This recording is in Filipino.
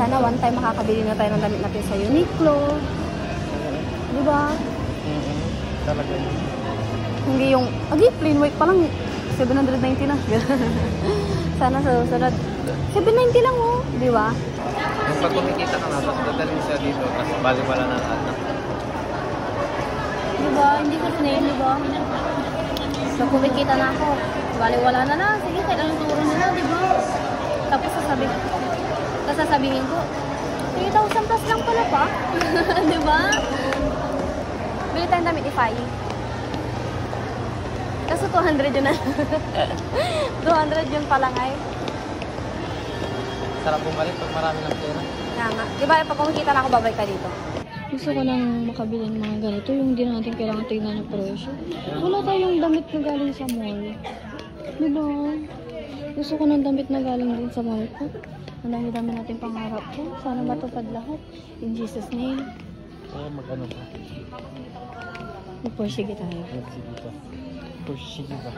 Sana one time makakabili na tayo ng damit natin sa Uniqlo. Di ba? Talaga yun. Hindi yung, plain white pa lang, 790 na. Sana sa susunod, 790 lang oh. Di ba? Yung pag kumikita ka na, tapos dadalhin siya dito, tapos bali wala na anak. Di ba? Hindi ko snail, di ba? So, kumikita na ako. Bali, wala na na. Sige, kailangan turo nila, di ba? Tapos sasabihin ko, 3,000 plus lang pala pa. Di ba? Bili tayong damit ify. Kaso 200 yun na. 200 yun pala ngay. Sarap bumalik pag marami ng pera. Kaya nga. Di ba, pag kumikita na ako, babalik ka dito. Gusto ko nang makabili ng mga ganito. Yung hindi natin kailangan tingnan yung presyo. Wala tayong damit na galing sa mall. Diba? Gusto ko ng damit na galing din sa mall ko. Ang dami-dami natin pangarap ko. Sana matupad lahat. In Jesus' name. Oo, mag-ano pa. Magpursige tayo. Magpursige pa. Pursige pa.